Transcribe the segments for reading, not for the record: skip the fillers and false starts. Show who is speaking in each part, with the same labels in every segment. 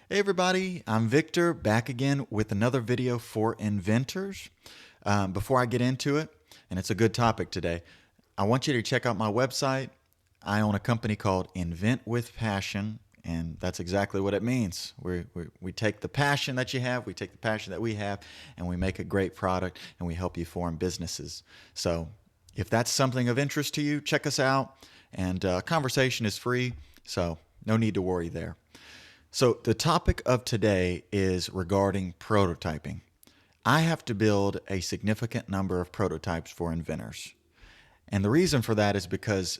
Speaker 1: Hey everybody, I'm Victor, back again with another video for inventors. Before I get into it, and it's a good topic today, I want you to check out my website. I own a company called Invent with Passion, and that's exactly what it means. We take the passion that you have, we take the passion that we have, and we make a great product, and we help you form businesses. So if that's something of interest to you, check us out. And conversation is free, so no need to worry there. So, the topic of today is regarding prototyping. I have to build a significant number of prototypes for inventors. And the reason for that is because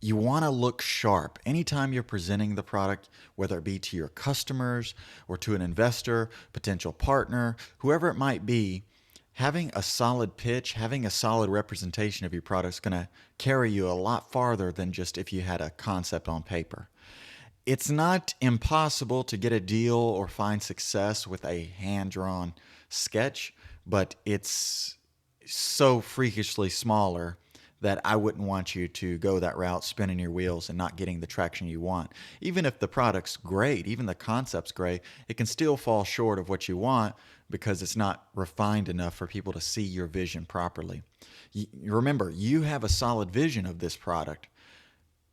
Speaker 1: you want to look sharp anytime you're presenting the product, whether it be to your customers or to an investor, potential partner, whoever it might be. Having a solid pitch, having a solid representation of your product is going to carry you a lot farther than just if you had a concept on paper. It's not impossible to get a deal or find success with a hand-drawn sketch, but it's so freakishly smaller that I wouldn't want you to go that route, spinning your wheels and not getting the traction you want. Even if the product's great, even the concept's great, it can still fall short of what you want because it's not refined enough for people to see your vision properly. Remember, you have a solid vision of this product.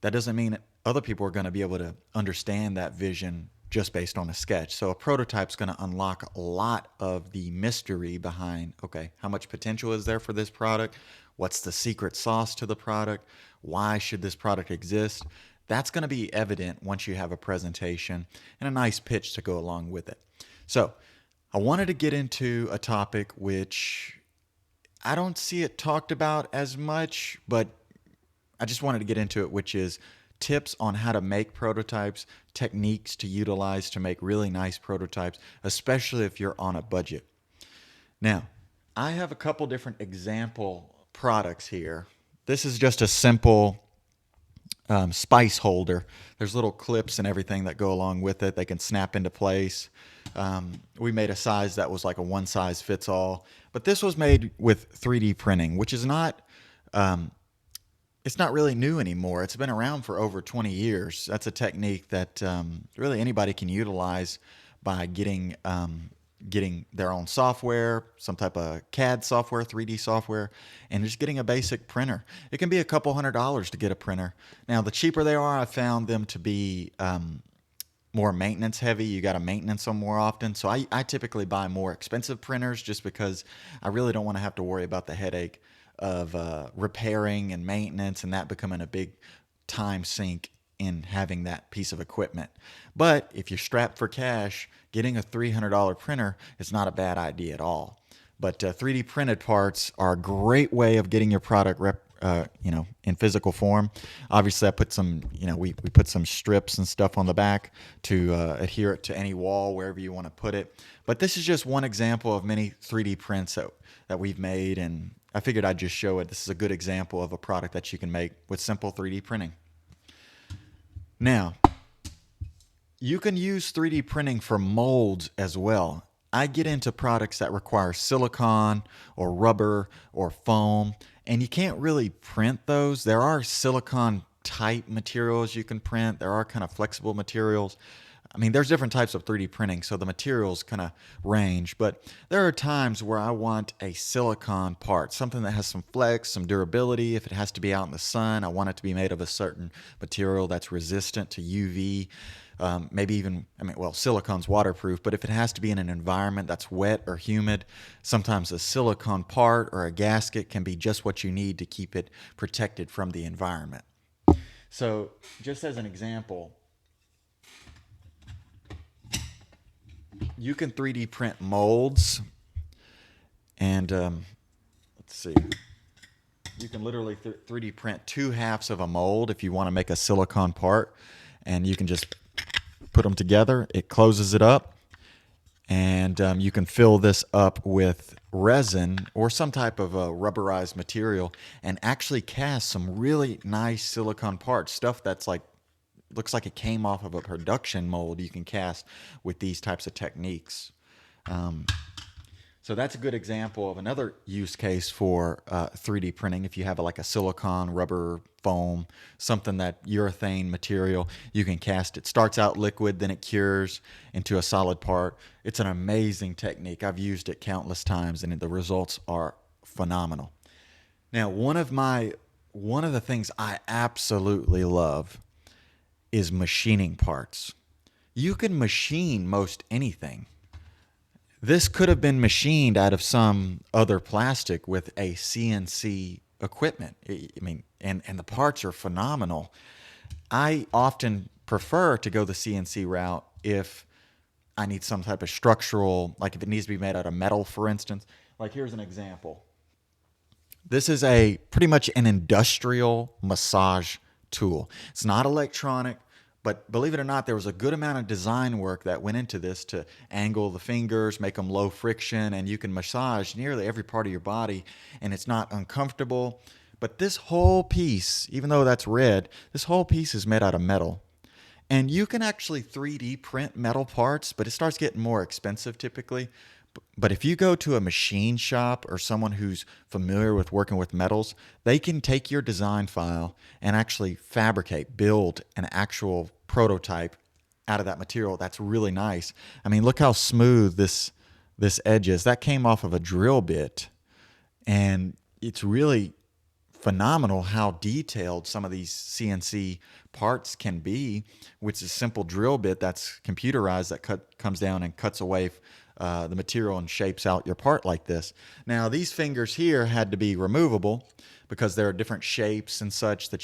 Speaker 1: That doesn't mean other people are going to be able to understand that vision just based on a sketch. So a prototype is going to unlock a lot of the mystery behind, okay, how much potential is there for this product? What's the secret sauce to the product? Why should this product exist? That's going to be evident once you have a presentation and a nice pitch to go along with it. So I wanted to get into a topic which I don't see it talked about as much, but I just wanted to get into it, which is tips on how to make prototypes, techniques to utilize to make really nice prototypes, especially if you're on a budget. Now, I have a couple different example products here. This is just a simple spice holder. There's little clips and everything that go along with it. They can snap into place. We made a size that was like a one size fits all, but this was made with 3D printing, which is not it's not really new anymore. It's been around for over 20 years. That's a technique that really anybody can utilize by getting their own software, some type of CAD software, 3D software, and just getting a basic printer. It can be a couple $100s to get a printer. Now, the cheaper they are, I found them to be more maintenance heavy. You got to maintenance them more often. So I typically buy more expensive printers just because I really don't want to have to worry about the headache of repairing and maintenance and that becoming a big time sink in having that piece of equipment. But if you're strapped for cash, getting a $300 printer is not a bad idea at all. But 3D printed parts are a great way of getting your product in physical form. Obviously, I put some, we put some strips and stuff on the back to adhere it to any wall wherever you want to put it. But this is just one example of many 3D prints that we've made, and I figured I'd just show it. This is a good example of a product that you can make with simple 3D printing. Now, you can use 3D printing for molds as well. I get into products that require silicone or rubber or foam, and you can't really print those. There are silicone type materials you can print. There are kind of flexible materials. I mean, there's different types of 3D printing, so the materials kind of range, but there are times where I want a silicone part, something that has some flex, some durability. If it has to be out in the sun, I want it to be made of a certain material that's resistant to UV. Maybe even, silicone's waterproof, but if it has to be in an environment that's wet or humid, sometimes a silicone part or a gasket can be just what you need to keep it protected from the environment. So, just as an example, you can 3D print molds, and let's see. You can literally 3D print two halves of a mold if you want to make a silicone part, and you can just put them together. It closes it up, and you can fill this up with resin or some type of a rubberized material and actually cast some really nice silicone parts, stuff that's like looks like it came off of a production mold. You can cast with these types of techniques. So So that's a good example of another use case for 3D printing. If you have like a silicone, rubber, foam, something that urethane material, you can cast it. Starts out liquid, then it cures into a solid part. It's an amazing technique. I've used it countless times, and the results are phenomenal. Now, one of the things I absolutely love is machining parts. You can machine most anything. This could have been machined out of some other plastic with a CNC equipment. I mean, and the parts are phenomenal. I often prefer to go the CNC route if I need some type of structural, like if it needs to be made out of metal, for instance. Like here's an example. This is pretty much an industrial massage tool. It's not electronic, but believe it or not, there was a good amount of design work that went into this to angle the fingers, make them low friction, and you can massage nearly every part of your body, and it's not uncomfortable. But this whole piece, even though that's red, this whole piece is made out of metal. And you can actually 3D print metal parts, but it starts getting more expensive typically. But if you go to a machine shop or someone who's familiar with working with metals, they can take your design file and actually build an actual prototype out of that material. That's really nice. I mean, look how smooth this edge is. That came off of a drill bit, and it's really phenomenal how detailed some of these CNC parts can be, which is a simple drill bit that's computerized that comes down and cuts away the material and shapes out your part like this. Now, these fingers here had to be removable because there are different shapes and such that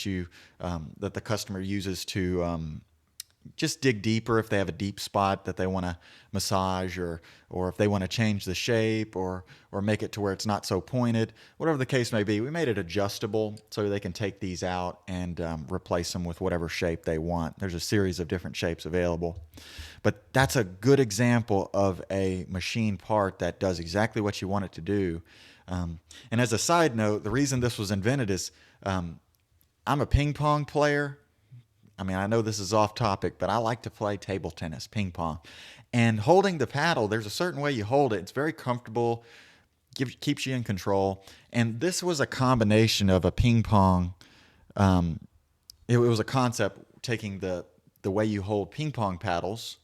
Speaker 1: that the customer uses to just dig deeper if they have a deep spot that they want to massage, or if they want to change the shape or make it to where it's not so pointed. Whatever the case may be, we made it adjustable so they can take these out and replace them with whatever shape they want. There's a series of different shapes available. But that's a good example of a machine part that does exactly what you want it to do. And as a side note, the reason this was invented is I'm a ping pong player. I mean, I know this is off topic, but I like to play table tennis, ping pong. And holding the paddle, there's a certain way you hold it. It's very comfortable, keeps you in control. And this was a combination of a ping pong. It was a concept taking the way you hold ping pong paddles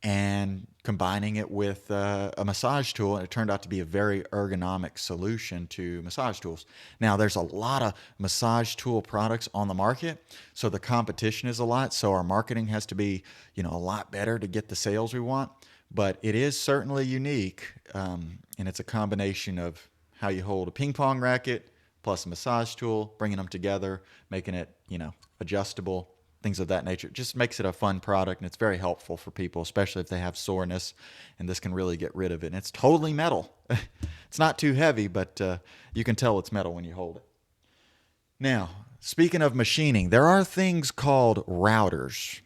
Speaker 1: and combining it with a massage tool, and it turned out to be a very ergonomic solution to massage tools. Now, there's a lot of massage tool products on the market, so the competition is a lot, so our marketing has to be, a lot better to get the sales we want, but it is certainly unique, and it's a combination of how you hold a ping pong racket plus a massage tool, bringing them together, making it, adjustable, things of that nature. It just makes it a fun product, and it's very helpful for people, especially if they have soreness, and this can really get rid of it. And it's totally metal. It's not too heavy, but you can tell it's metal when you hold it. Now, speaking of machining, there are things called routers.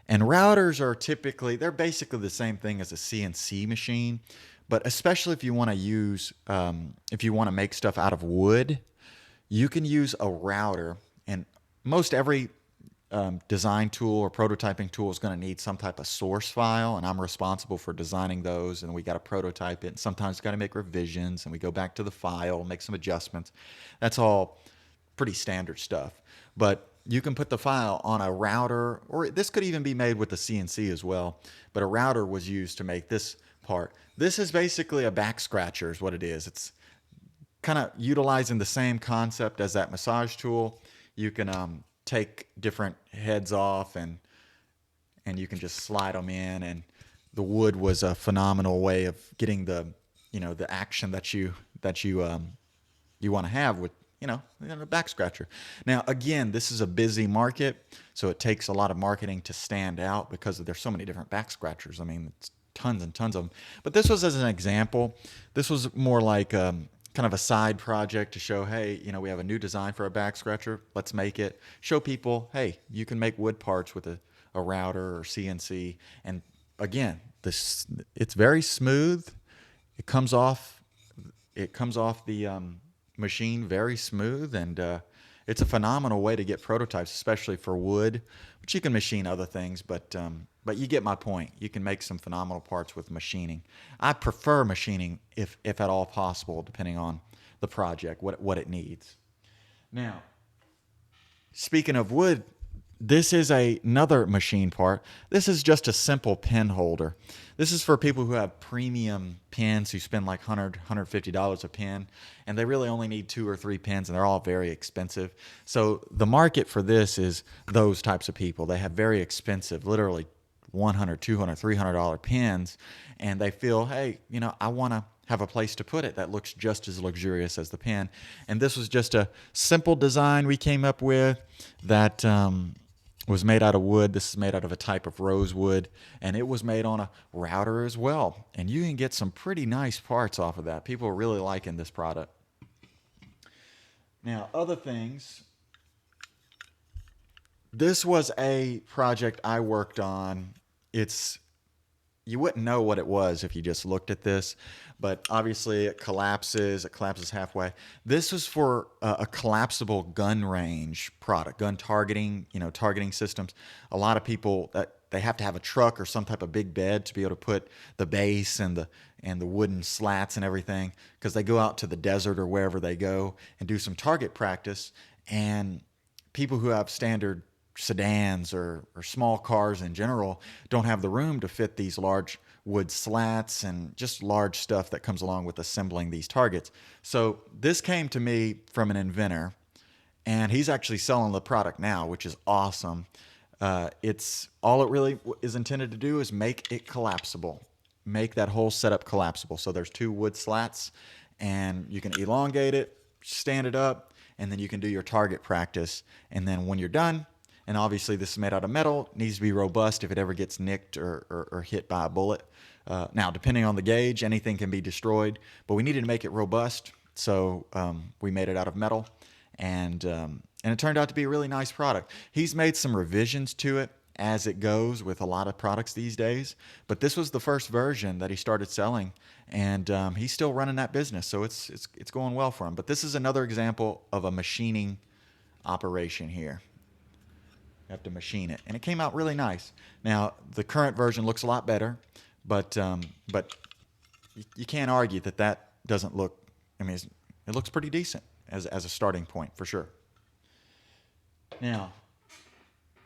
Speaker 1: And routers they're basically the same thing as a CNC machine, but especially if you want to make stuff out of wood, you can use a router. And most every design tool or prototyping tool is going to need some type of source file, and I'm responsible for designing those, and we got to prototype it, and sometimes got to make revisions, and we go back to the file, make some adjustments. That's all pretty standard stuff. But you can put the file on a router, or this could even be made with the CNC as well, but a router was used to make this part. This is basically a back scratcher is what it is. It's kind of utilizing the same concept as that massage tool. You can take different heads off, and you can just slide them in, and the wood was a phenomenal way of getting the action that you want to have with a back scratcher. Now, again, this is a busy market, so it takes a lot of marketing to stand out because there's so many different back scratchers. I mean, it's tons and tons of them. But this was as an example. This was more like kind of a side project to show, hey, we have a new design for a back scratcher. Let's make it. Show people, hey, you can make wood parts with a router or CNC. And again, it's very smooth. It comes off the machine very smooth, and it's a phenomenal way to get prototypes, especially for wood, but you can machine other things. But But you get my point. You can make some phenomenal parts with machining. I prefer machining if at all possible, depending on the project, what it needs. Now, speaking of wood, this is another machine part. This is just a simple pen holder. This is for people who have premium pens who spend like $100, $150 a pen, and they really only need 2 or 3 pens, and they're all very expensive. So the market for this is those types of people. They have very expensive, literally $100, $200, $300 pens, and they feel, hey, I want to have a place to put it that looks just as luxurious as the pen. And this was just a simple design we came up with that was made out of wood. This is made out of a type of rosewood, and it was made on a router as well. And you can get some pretty nice parts off of that. People are really liking this product. Now, other things. This was a project I worked on. You wouldn't know what it was if you just looked at this, but obviously it collapses halfway. This was for a collapsible gun range product, gun targeting, targeting systems. A lot of people that they have to have a truck or some type of big bed to be able to put the base and the wooden slats and everything, because they go out to the desert or wherever they go and do some target practice. And people who have standard sedans or small cars in general don't have the room to fit these large wood slats and just large stuff that comes along with assembling these targets. So this came to me from an inventor, and he's actually selling the product now, which is awesome. It's all it really is intended to do is make it collapsible, make that whole setup collapsible. So there's 2 wood slats, and you can elongate it, stand it up, and then you can do your target practice. And then when you're done, and obviously this is made out of metal, needs to be robust if it ever gets nicked or hit by a bullet. Now, depending on the gauge, anything can be destroyed, but we needed to make it robust, so we made it out of metal, and it turned out to be a really nice product. He's made some revisions to it as it goes with a lot of products these days, but this was the first version that he started selling, and he's still running that business, so it's going well for him. But this is another example of a machining operation here. You have to machine it, and it came out really nice. Now, the current version looks a lot better, but you can't argue that doesn't look. I mean, it looks pretty decent as a starting point for sure. Now,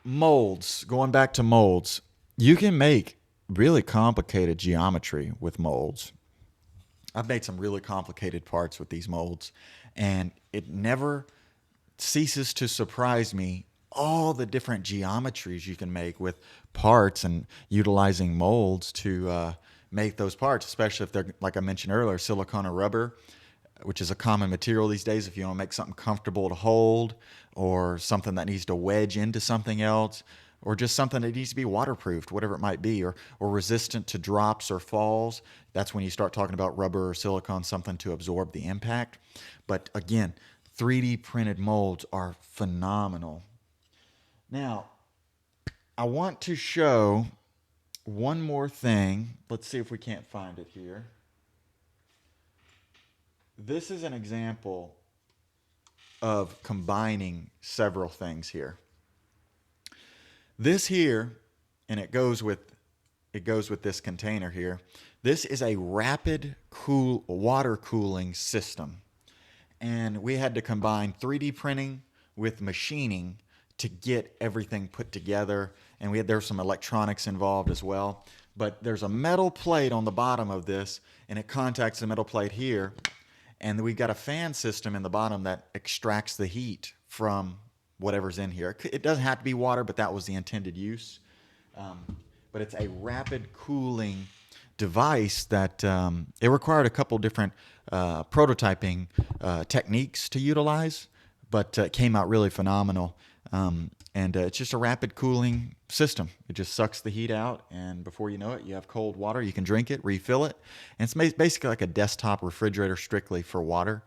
Speaker 1: molds. Going back to molds, you can make really complicated geometry with molds. I've made some really complicated parts with these molds, and it never ceases to surprise me all the different geometries you can make with parts and utilizing molds to make those parts, especially if they're, like I mentioned earlier, silicone or rubber, which is a common material these days if you want to make something comfortable to hold, or something that needs to wedge into something else, or just something that needs to be waterproofed, whatever it might be, or resistant to drops or falls. That's when you start talking about rubber or silicone, something to absorb the impact. But again, 3D printed molds are phenomenal. Now, I want to show one more thing. Let's see if we can't find it here. This is an example of combining several things here. This here, and it goes with this container here. This is a rapid water cooling system. And we had to combine 3D printing with machining to get everything put together, and there's some electronics involved as well. But there's a metal plate on the bottom of this, and it contacts the metal plate here, and we've got a fan system in the bottom that extracts the heat from whatever's in here. It doesn't have to be water, but that was the intended use. But it's a rapid cooling device that it required a couple different prototyping techniques to utilize, but it came out really phenomenal. And it's just a rapid cooling system. It just sucks the heat out, and before you know it, you have cold water. You can drink it, refill it, and it's basically like a desktop refrigerator strictly for water.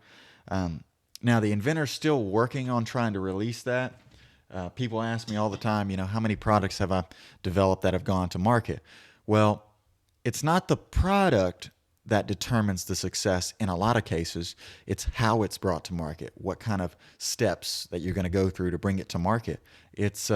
Speaker 1: Now, the inventor's still working on trying to release that. People ask me all the time, how many products have I developed that have gone to market? Well, it's not the product that determines the success in a lot of cases. It's how it's brought to market, what kind of steps that you're going to go through to bring it to market. It's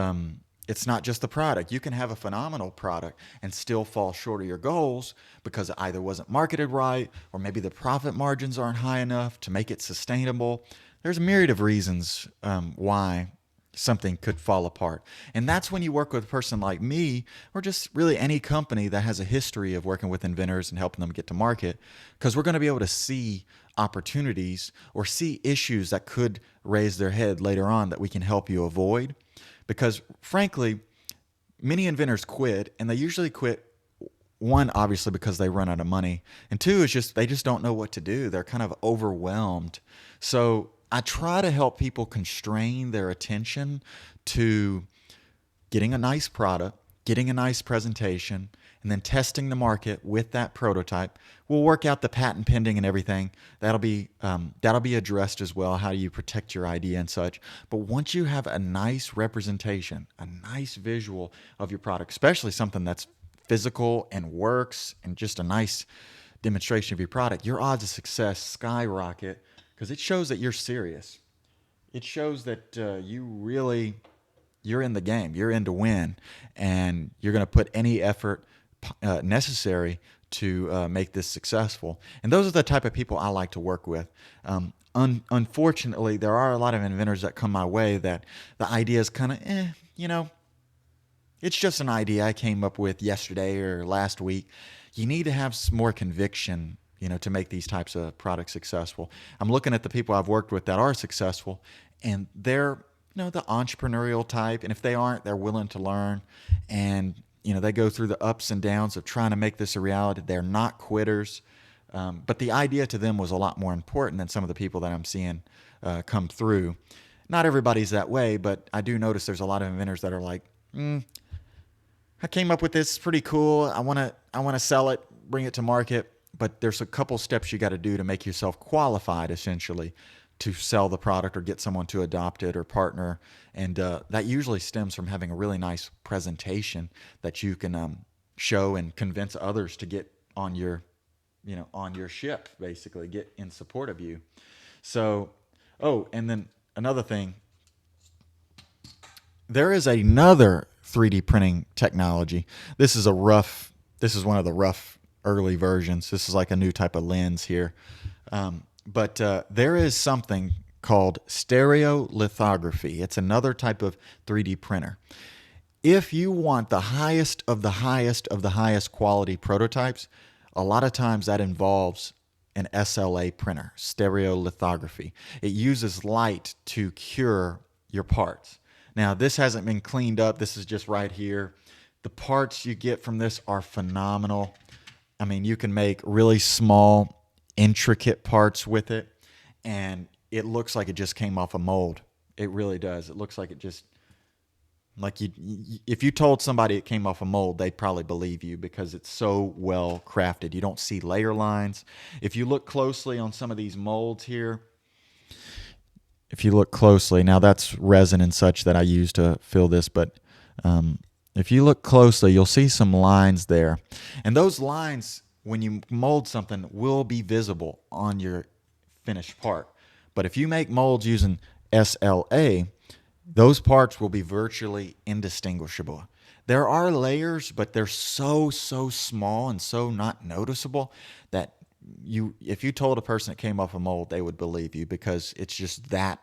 Speaker 1: it's not just the product. You can have a phenomenal product and still fall short of your goals because it either wasn't marketed right, or maybe the profit margins aren't high enough to make it sustainable. There's a myriad of reasons why something could fall apart. And that's when you work with a person like me, or just really any company that has a history of working with inventors and helping them get to market, because we're going to be able to see opportunities or see issues that could raise their head later on that we can help you avoid. Because frankly, many inventors quit, and they usually quit, one, obviously because they run out of money, and two, is just they just don't know what to do. They're kind of overwhelmed. So I try to help people constrain their attention to getting a nice product, getting a nice presentation, and then testing the market with that prototype. We'll work out the patent pending and everything. That'll be addressed as well. How do you protect your idea and such? But once you have a nice representation, a nice visual of your product, especially something that's physical and works, and just a nice demonstration of your product, your odds of success skyrocket, because it shows that you're serious. It shows that you're in the game. You're in to win, and you're going to put any effort necessary to make this successful. And those are the type of people I like to work with. Unfortunately, there are a lot of inventors that come my way that the idea is kind of, it's just an idea I came up with yesterday or last week. You need to have some more conviction, to make these types of products successful. I'm looking at the people I've worked with that are successful, and they're, the entrepreneurial type. And if they aren't, they're willing to learn. And, they go through the ups and downs of trying to make this a reality. They're not quitters. But the idea to them was a lot more important than some of the people that I'm seeing come through. Not everybody's that way, but I do notice there's a lot of inventors that are like, I came up with this, pretty cool. I want to sell it, bring it to market. But there's a couple steps you got to do to make yourself qualified, essentially, to sell the product or get someone to adopt it or partner. And that usually stems from having a really nice presentation that you can show and convince others to get on your ship, basically, get in support of you. So, and then another thing, there is another 3D printing technology. This is one of the rough early versions. This is like a new type of lens here. But there is something called stereolithography. It's another type of 3D printer. If you want the highest of the highest of the highest quality prototypes, a lot of times that involves an SLA printer, stereolithography. It uses light to cure your parts. Now, this hasn't been cleaned up. This is just right here. The parts you get from this are phenomenal. I mean, you can make really small, intricate parts with it, and it looks like it just came off a mold. It really does. It looks like it just, if you told somebody it came off a mold, they'd probably believe you because it's so well crafted. You don't see layer lines. If you look closely on some of these molds here, if you look closely, now that's resin and such that I use to fill this, but if you look closely, you'll see some lines there. And those lines, when you mold something, will be visible on your finished part. But if you make molds using SLA, those parts will be virtually indistinguishable. There are layers, but they're so small and so not noticeable that if you told a person it came off a mold, they would believe you because it's just that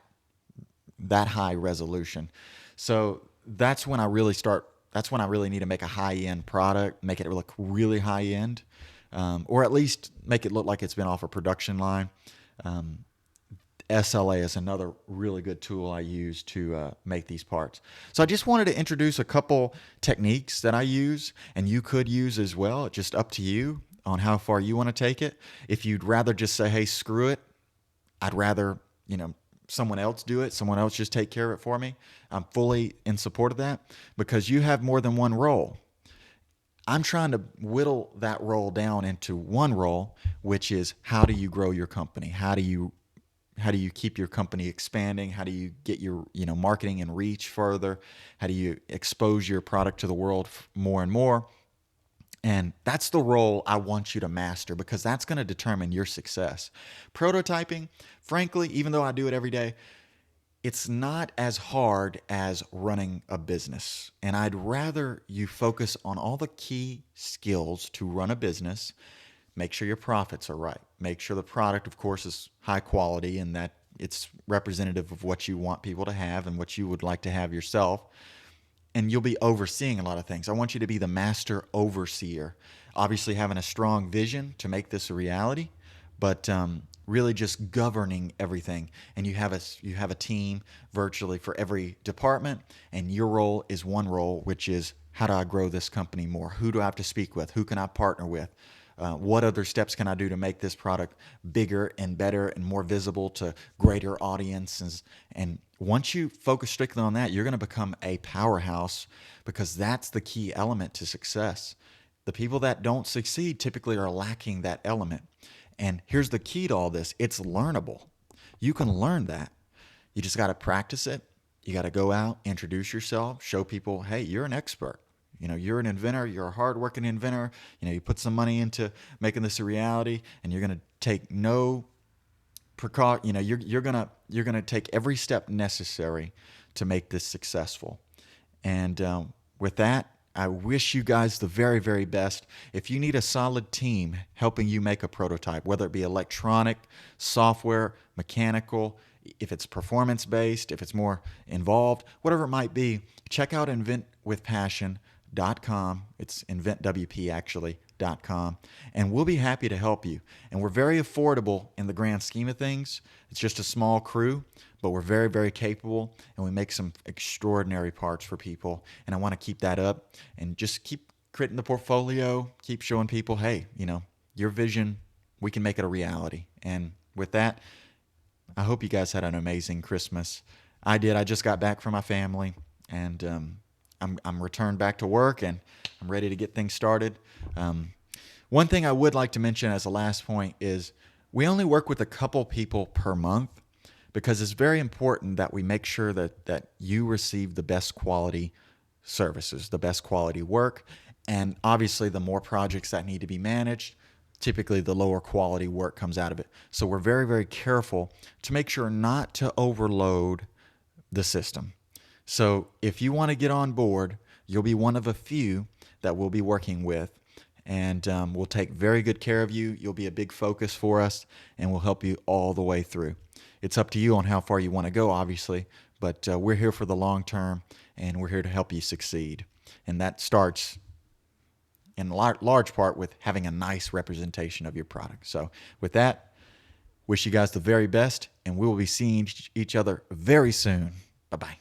Speaker 1: high resolution. So that's when I really need to make a high-end product, make it look really high-end, or at least make it look like it's been off a production line. SLA is another really good tool I use to make these parts. So I just wanted to introduce a couple techniques that I use, and you could use as well. It's just up to you on how far you want to take it. If you'd rather just say, hey, screw it, I'd rather, someone else do it, someone else just take care of it for me, I'm fully in support of that because you have more than one role. I'm trying to whittle that role down into one role, which is how do you grow your company? How do you keep your company expanding? How do you get your marketing and reach further? How do you expose your product to the world more and more? And that's the role I want you to master because that's going to determine your success. Prototyping, frankly, even though I do it every day, it's not as hard as running a business. And I'd rather you focus on all the key skills to run a business. Make sure your profits are right. Make sure the product, of course, is high quality and that it's representative of what you want people to have and what you would like to have yourself. And you'll be overseeing a lot of things. I want you to be the master overseer. Obviously, having a strong vision to make this a reality, but really just governing everything. And you have a team virtually for every department, and your role is one role, which is how do I grow this company more? Who do I have to speak with? Who can I partner with? What other steps can I do to make this product bigger and better and more visible to greater audiences? And once you focus strictly on that, you're going to become a powerhouse, because that's the key element to success. The people that don't succeed typically are lacking that element. And here's the key to all this. It's learnable. You can learn that. You just got to practice it. You got to go out, introduce yourself, show people, hey, you're an expert. You're an inventor. You're a hardworking inventor. You put some money into making this a reality, and you're going to take no precaution. You're going to take every step necessary to make this successful. And with that, I wish you guys the very, very best. If you need a solid team helping you make a prototype, whether it be electronic, software, mechanical, if it's performance-based, if it's more involved, whatever it might be, check out inventwithpassion.com. It's inventwp actually.com, and we'll be happy to help you. And we're very affordable in the grand scheme of things. It's just a small crew, but we're very, very capable, and we make some extraordinary parts for people. And I want to keep that up and just keep creating the portfolio, keep showing people, hey, your vision, we can make it a reality. And with that, I hope you guys had an amazing Christmas. I did. I just got back from my family, and I'm returned back to work, and I'm ready to get things started. One thing I would like to mention as a last point is we only work with a couple people per month, because it's very important that we make sure that you receive the best quality services, the best quality work. And obviously, the more projects that need to be managed, typically the lower quality work comes out of it. So we're very, very careful to make sure not to overload the system. So if you want to get on board, you'll be one of a few that we'll be working with, and we'll take very good care of you. You'll be a big focus for us, and we'll help you all the way through. It's up to you on how far you want to go, obviously, but we're here for the long term, and we're here to help you succeed. And that starts in large part with having a nice representation of your product. So with that, wish you guys the very best, and we will be seeing each other very soon. Bye-bye.